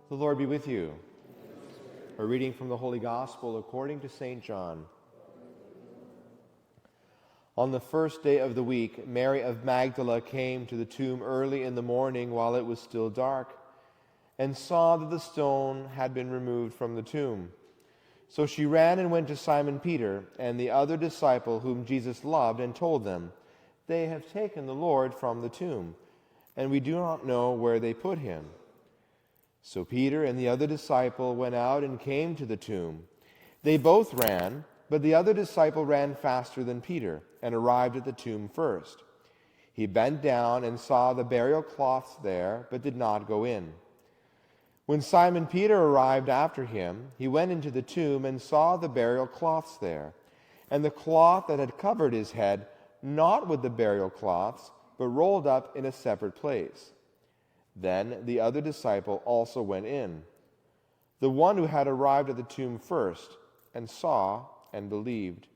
The Lord be with you. A reading from the Holy Gospel according to St. John. On the first day of the week, Mary of Magdala came to the tomb early in the morning while it was still dark, and saw that the stone had been removed from the tomb. So she ran and went to Simon Peter and the other disciple whom Jesus loved, and told them, "They have taken the Lord from the tomb, and we do not know where they put him." So Peter and the other disciple went out and came to the tomb. They both ran, but the other disciple ran faster than Peter and arrived at the tomb first. He bent down and saw the burial cloths there, but did not go in. When Simon Peter arrived after him, he went into the tomb and saw the burial cloths there, and the cloth that had covered his head, not with the burial cloths, but rolled up in a separate place. Then the other disciple also went in, the one who had arrived at the tomb first, and saw and believed.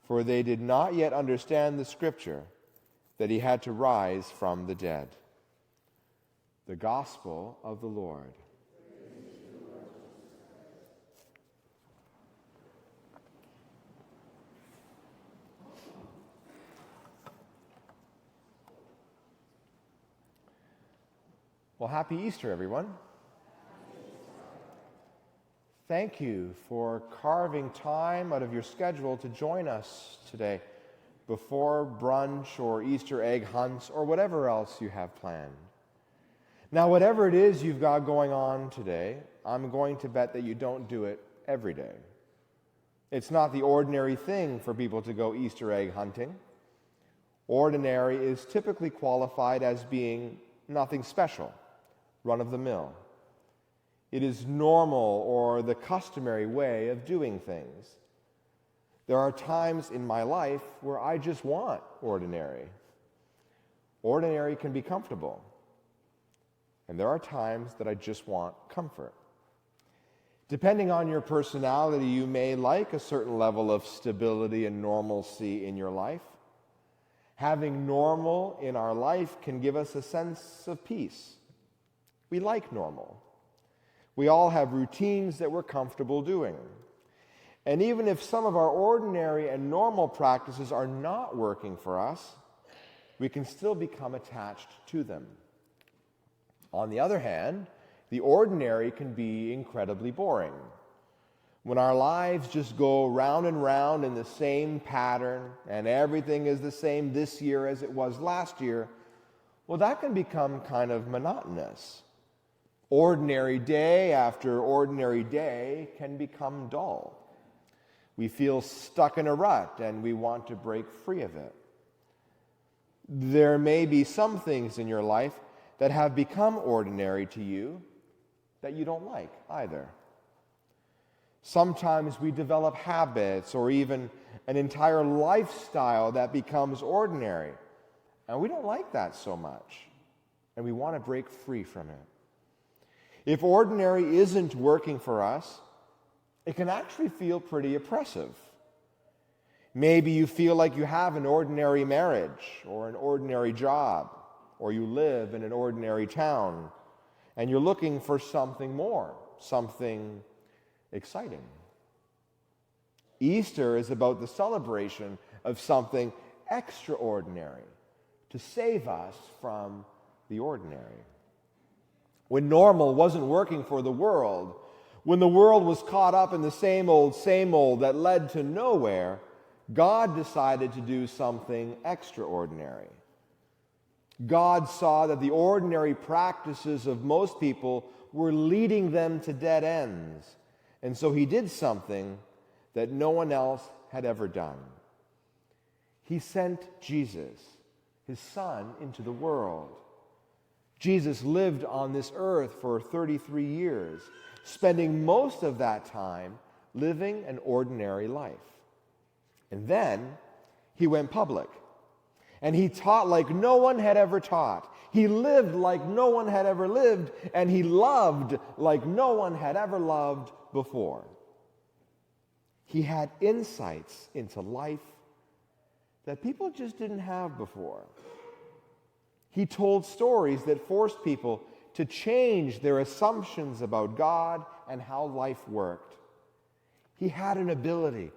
For they did not yet understand the scripture, that he had to rise from the dead. The Gospel of the Lord. Well, happy Easter, everyone. Thank you for carving time out of your schedule to join us today before brunch or Easter egg hunts or whatever else you have planned. Now, whatever it is you've got going on today, I'm going to bet that you don't do it every day. It's not the ordinary thing for people to go Easter egg hunting. Ordinary is typically qualified as being nothing special, run-of-the-mill. It is normal or the customary way of doing things. There are times in my life where I just want ordinary. Ordinary can be comfortable. And there are times that I just want comfort. Depending on your personality, you may like a certain level of stability and normalcy in your life. Having normal in our life can give us a sense of peace. We like normal. We all have routines that we're comfortable doing. And even if some of our ordinary and normal practices are not working for us, we can still become attached to them. On the other hand, the ordinary can be incredibly boring. When our lives just go round and round in the same pattern, and everything is the same this year as it was last year, well, that can become kind of monotonous. Ordinary day after ordinary day can become dull. We feel stuck in a rut and we want to break free of it. There may be some things in your life that have become ordinary to you that you don't like either. Sometimes we develop habits or even an entire lifestyle that becomes ordinary, and we don't like that so much, and we want to break free from it. If ordinary isn't working for us, it can actually feel pretty oppressive. Maybe you feel like you have an ordinary marriage or an ordinary job, or you live in an ordinary town, and you're looking for something more, something exciting. Easter is about the celebration of something extraordinary to save us from the ordinary. When normal wasn't working for the world, when the world was caught up in the same old that led to nowhere, God decided to do something extraordinary. God saw that the ordinary practices of most people were leading them to dead ends, and so he did something that no one else had ever done. He sent Jesus, his Son, into the world. Jesus lived on this earth for 33 years, spending most of that time living an ordinary life. And then he went public, and he taught like no one had ever taught. He lived like no one had ever lived, and he loved like no one had ever loved before. He had insights into life that people just didn't have before. He told stories that forced people to change their assumptions about God and how life worked. He had an ability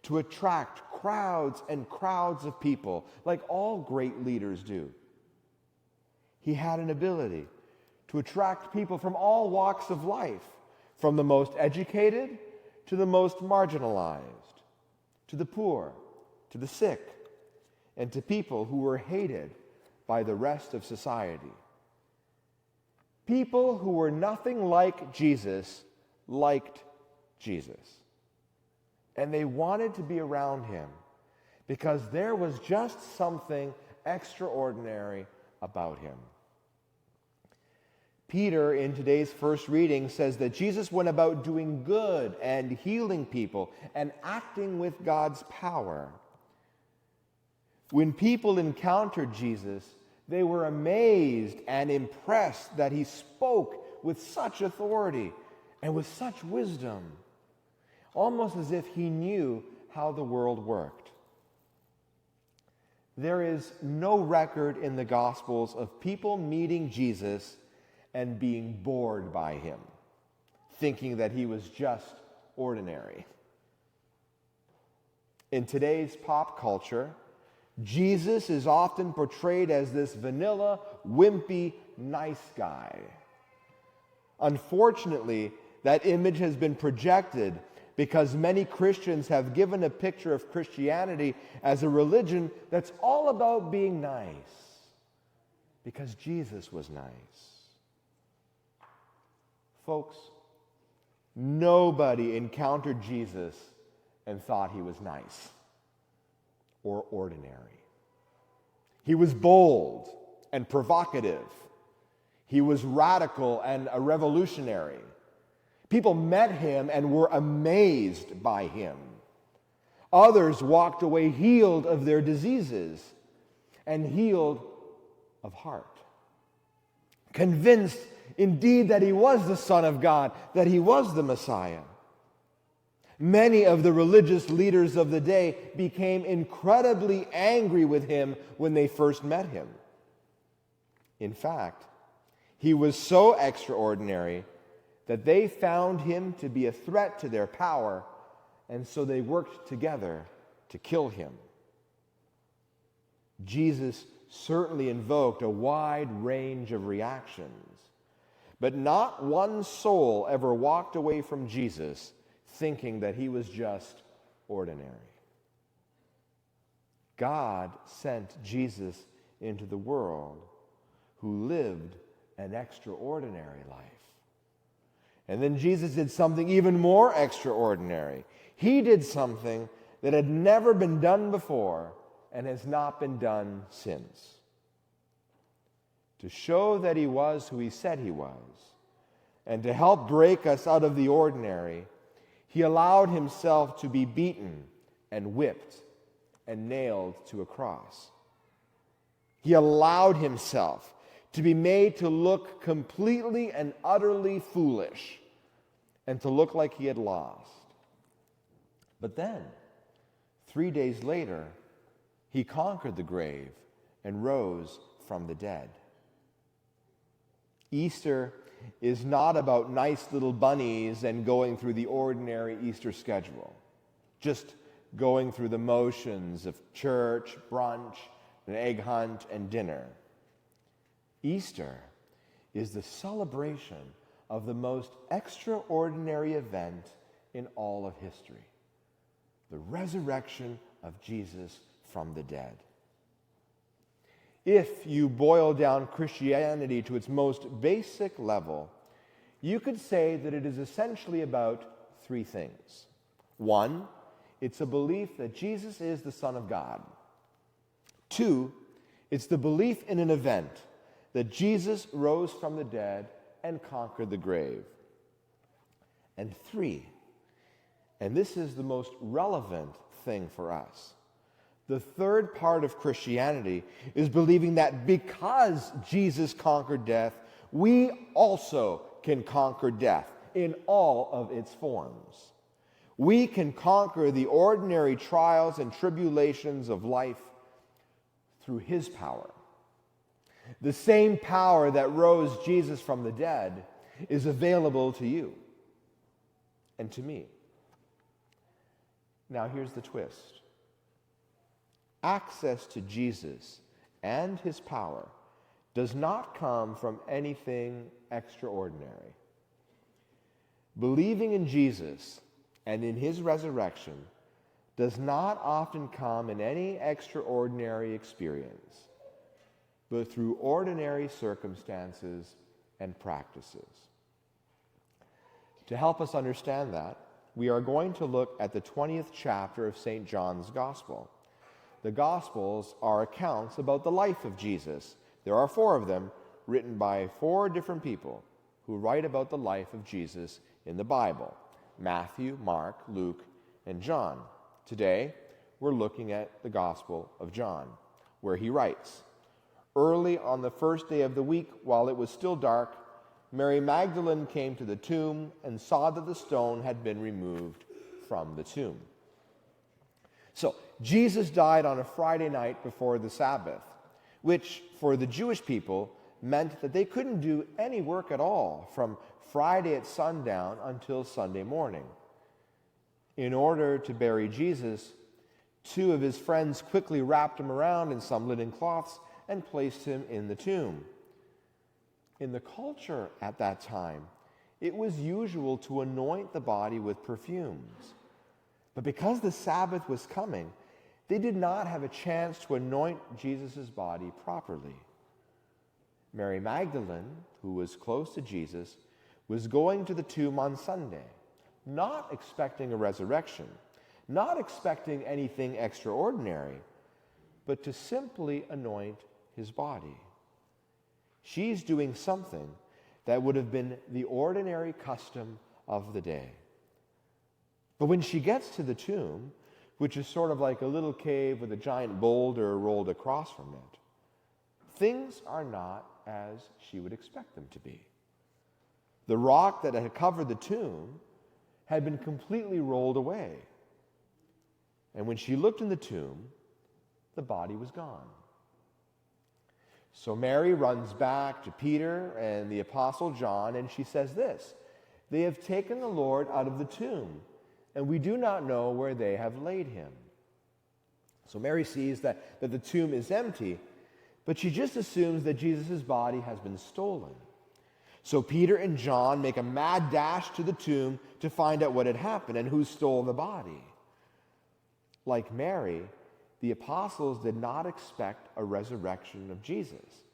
to attract crowds and crowds of people, like all great leaders do. He had an ability to attract people from all walks of life, from the most educated to the most marginalized, to the poor, to the sick, and to people who were hated by the rest of society. People who were nothing like Jesus liked Jesus. And they wanted to be around him because there was just something extraordinary about him. Peter, in today's first reading, says that Jesus went about doing good and healing people and acting with God's power. When people encountered Jesus, they were amazed and impressed that he spoke with such authority and with such wisdom, almost as if he knew how the world worked. There is no record in the Gospels of people meeting Jesus and being bored by him, thinking that he was just ordinary. In today's pop culture, Jesus is often portrayed as this vanilla, wimpy, nice guy. Unfortunately, that image has been projected because many Christians have given a picture of Christianity as a religion that's all about being nice, because Jesus was nice. Folks, nobody encountered Jesus and thought he was nice or ordinary. He was bold and provocative. He was radical and a revolutionary. People met him and were amazed by him. Others walked away healed of their diseases and healed of heart, convinced indeed that he was the Son of God, that he was the Messiah. Many of the religious leaders of the day became incredibly angry with him when they first met him. In fact, he was so extraordinary that they found him to be a threat to their power, and so they worked together to kill him. Jesus certainly invoked a wide range of reactions, but not one soul ever walked away from Jesus thinking that he was just ordinary. God sent Jesus into the world who lived an extraordinary life. And then Jesus did something even more extraordinary. He did something that had never been done before and has not been done since. To show that he was who he said he was, and to help break us out of the ordinary, he allowed himself to be beaten and whipped and nailed to a cross. He allowed himself to be made to look completely and utterly foolish and to look like he had lost. But then, 3 days later, he conquered the grave and rose from the dead. Easter is not about nice little bunnies and going through the ordinary Easter schedule, just going through the motions of church, brunch, an egg hunt, and dinner. Easter is the celebration of the most extraordinary event in all of history, the resurrection of Jesus from the dead. If you boil down Christianity to its most basic level, you could say that it is essentially about three things. One, it's a belief that Jesus is the Son of God. Two, it's the belief in an event, that Jesus rose from the dead and conquered the grave. And three, and this is the most relevant thing for us, the third part of Christianity is believing that because Jesus conquered death, we also can conquer death in all of its forms. We can conquer the ordinary trials and tribulations of life through his power. The same power that rose Jesus from the dead is available to you and to me. Now here's the twist. Access to Jesus and his power does not come from anything extraordinary. Believing in Jesus and in his resurrection does not often come in any extraordinary experience, but through ordinary circumstances and practices. To help us understand that, we are going to look at the 20th chapter of St. John's Gospel. The Gospels are accounts about the life of Jesus. There are 4 of them, written by 4 different people who write about the life of Jesus in the Bible: Matthew, Mark, Luke, and John. Today, we're looking at the Gospel of John, where he writes, "Early on the first day of the week, while it was still dark, Mary Magdalene came to the tomb and saw that the stone had been removed from the tomb." So, Jesus died on a Friday night before the Sabbath, which for the Jewish people meant that they couldn't do any work at all from Friday at sundown until Sunday morning. In order to bury Jesus, 2 of his friends quickly wrapped him around in some linen cloths and placed him in the tomb. In the culture at that time, it was usual to anoint the body with perfumes. But because the Sabbath was coming, they did not have a chance to anoint Jesus' body properly. Mary Magdalene, who was close to Jesus, was going to the tomb on Sunday, not expecting a resurrection, not expecting anything extraordinary, but to simply anoint his body. She's doing something that would have been the ordinary custom of the day. But when she gets to the tomb, which is sort of like a little cave with a giant boulder rolled across from it, things are not as she would expect them to be. The rock that had covered the tomb had been completely rolled away. And when she looked in the tomb, the body was gone. So Mary runs back to Peter and the Apostle John, and she says this: "They have taken the Lord out of the tomb, and we do not know where they have laid him." So Mary sees that the tomb is empty, but she just assumes that Jesus' body has been stolen. So Peter and John make a mad dash to the tomb to find out what had happened and who stole the body. Like Mary, the apostles did not expect a resurrection of Jesus.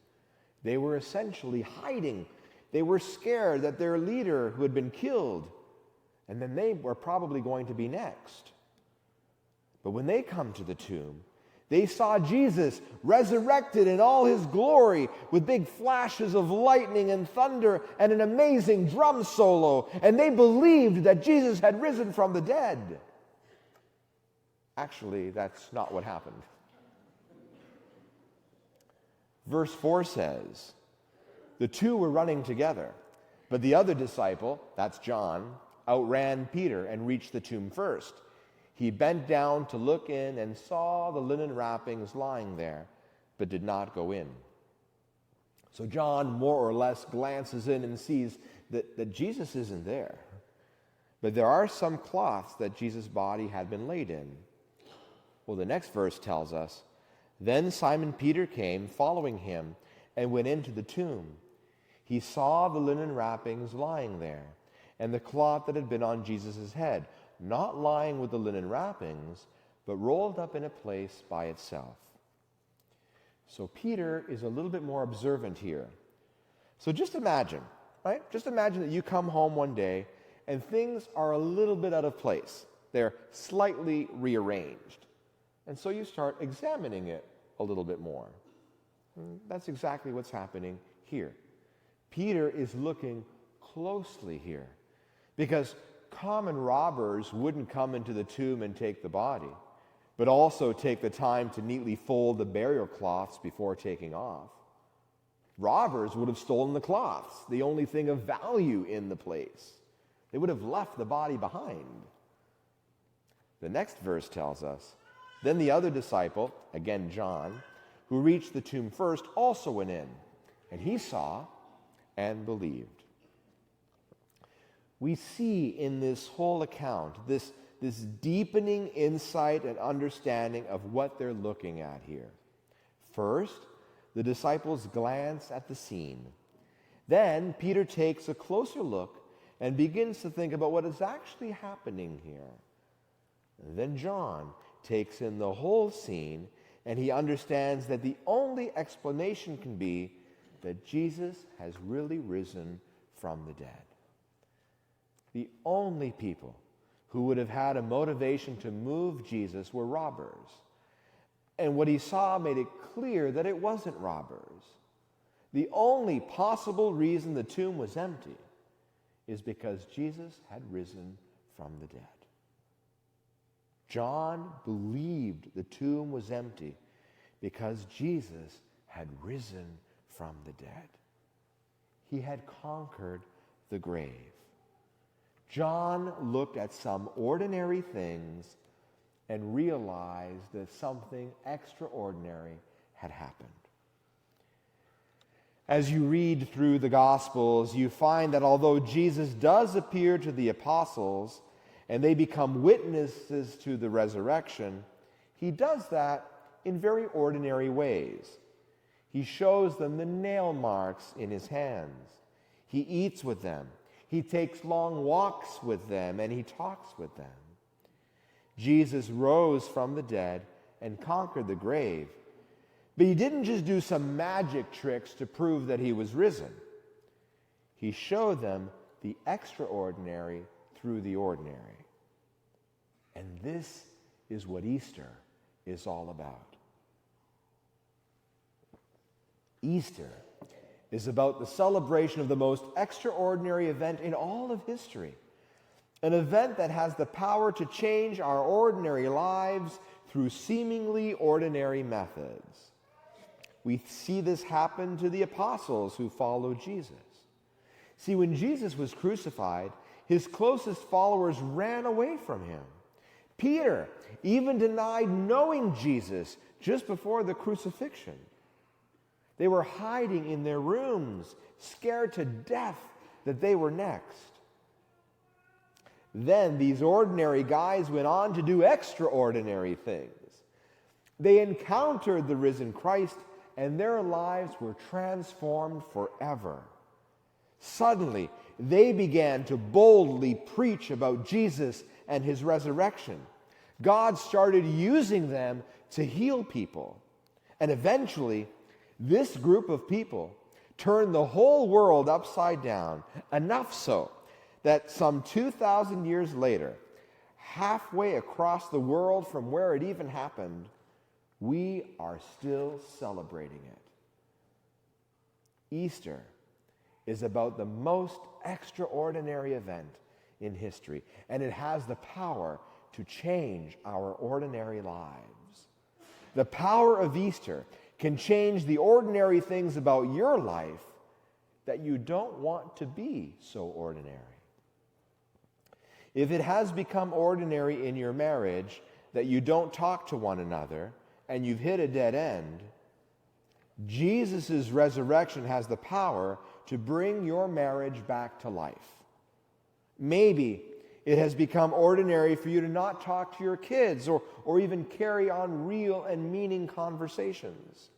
They were essentially hiding. They were scared that their leader, who had been killed, and then they were probably going to be next. But when they come to the tomb, they saw Jesus resurrected in all his glory, with big flashes of lightning and thunder and an amazing drum solo, and they believed that Jesus had risen from the dead. Actually, that's not what happened. Verse 4 says, "The 2 were running together, but the other disciple," that's John, "outran Peter and reached the tomb first. He bent down to look in and saw the linen wrappings lying there, but did not go in." So John more or less glances in and sees that Jesus isn't there. But there are some cloths that Jesus' body had been laid in. Well, the next verse tells us, "Then Simon Peter came, following him, and went into the tomb. He saw the linen wrappings lying there, and the cloth that had been on Jesus' head, not lying with the linen wrappings, but rolled up in a place by itself." So Peter is a little bit more observant here. So just imagine, right? Just imagine that you come home one day and things are a little bit out of place. They're slightly rearranged. And so you start examining it a little bit more. And that's exactly what's happening here. Peter is looking closely here, because common robbers wouldn't come into the tomb and take the body, but also take the time to neatly fold the burial cloths before taking off. Robbers would have stolen the cloths, the only thing of value in the place. They would have left the body behind. The next verse tells us, "Then the other disciple," again John, who reached the tomb first, also went in, and he saw and believed. We see in this whole account this deepening insight and understanding of what they're looking at here. First, the disciples glance at the scene. Then Peter takes a closer look and begins to think about what is actually happening here. And then John takes in the whole scene, and he understands that the only explanation can be that Jesus has really risen from the dead. The only people who would have had a motivation to move Jesus were robbers. And what he saw made it clear that it wasn't robbers. The only possible reason the tomb was empty is because Jesus had risen from the dead. John believed the tomb was empty because Jesus had risen from the dead. He had conquered the grave. John looked at some ordinary things and realized that something extraordinary had happened. As you read through the Gospels, you find that although Jesus does appear to the apostles and they become witnesses to the resurrection, he does that in very ordinary ways. He shows them the nail marks in his hands. He eats with them. He takes long walks with them, and he talks with them. Jesus rose from the dead and conquered the grave. But he didn't just do some magic tricks to prove that he was risen. He showed them the extraordinary through the ordinary. And this is what Easter is all about. Easter is about the celebration of the most extraordinary event in all of history. An event that has the power to change our ordinary lives through seemingly ordinary methods. We see this happen to the apostles who followed Jesus. See, when Jesus was crucified, his closest followers ran away from him. Peter even denied knowing Jesus just before the crucifixion. They were hiding in their rooms, scared to death that they were next. Then these ordinary guys went on to do extraordinary things. They encountered the risen Christ, and their lives were transformed forever. Suddenly, they began to boldly preach about Jesus and his resurrection. God started using them to heal people. And eventually, this group of people turned the whole world upside down, enough so that some 2,000 years later, halfway across the world from where it even happened, we are still celebrating it. Easter is about the most extraordinary event in history, and it has the power to change our ordinary lives. The power of Easter can change the ordinary things about your life that you don't want to be so ordinary. If it has become ordinary in your marriage that you don't talk to one another and you've hit a dead end, Jesus' resurrection has the power to bring your marriage back to life. Maybe it has become ordinary for you to not talk to your kids or even carry on real and meaning conversations.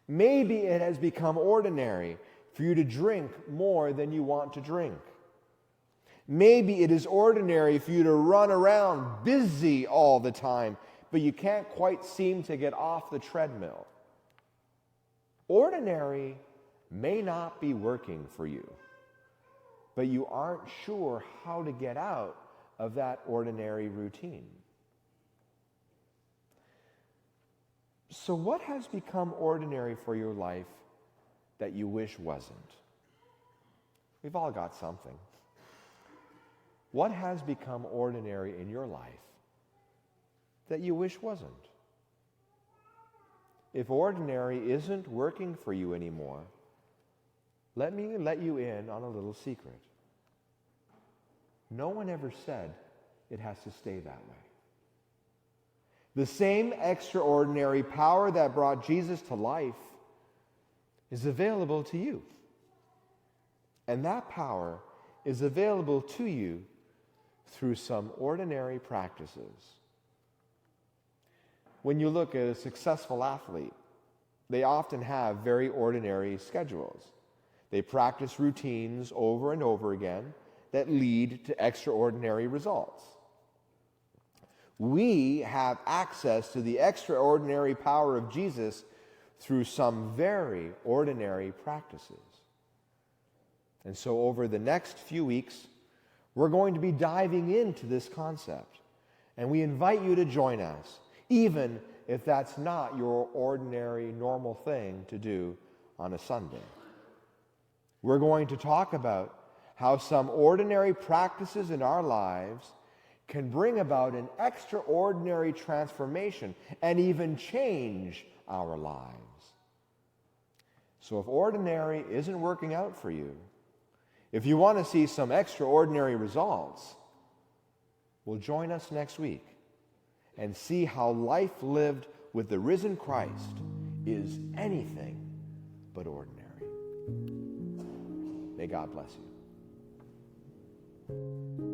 Maybe it has become ordinary for you to drink more than you want to drink. Maybe it is ordinary for you to run around busy all the time, but you can't quite seem to get off the treadmill. Ordinary may not be working for you, but you aren't sure how to get out of that ordinary routine. So what has become ordinary for your life that you wish wasn't? We've all got something. What has become ordinary in your life that you wish wasn't? If ordinary isn't working for you anymore, let me let you in on a little secret. No one ever said it has to stay that way. The same extraordinary power that brought Jesus to life is available to you. And that power is available to you through some ordinary practices. When you look at a successful athlete, they often have very ordinary schedules. They practice routines over and over again that lead to extraordinary results. We have access to the extraordinary power of Jesus through some very ordinary practices. And so over the next few weeks, we're going to be diving into this concept. And we invite you to join us, even if that's not your ordinary, normal thing to do on a Sunday. We're going to talk about how some ordinary practices in our lives can bring about an extraordinary transformation and even change our lives. So if ordinary isn't working out for you, if you want to see some extraordinary results, well, join us next week and see how life lived with the risen Christ is anything but ordinary. May God bless you.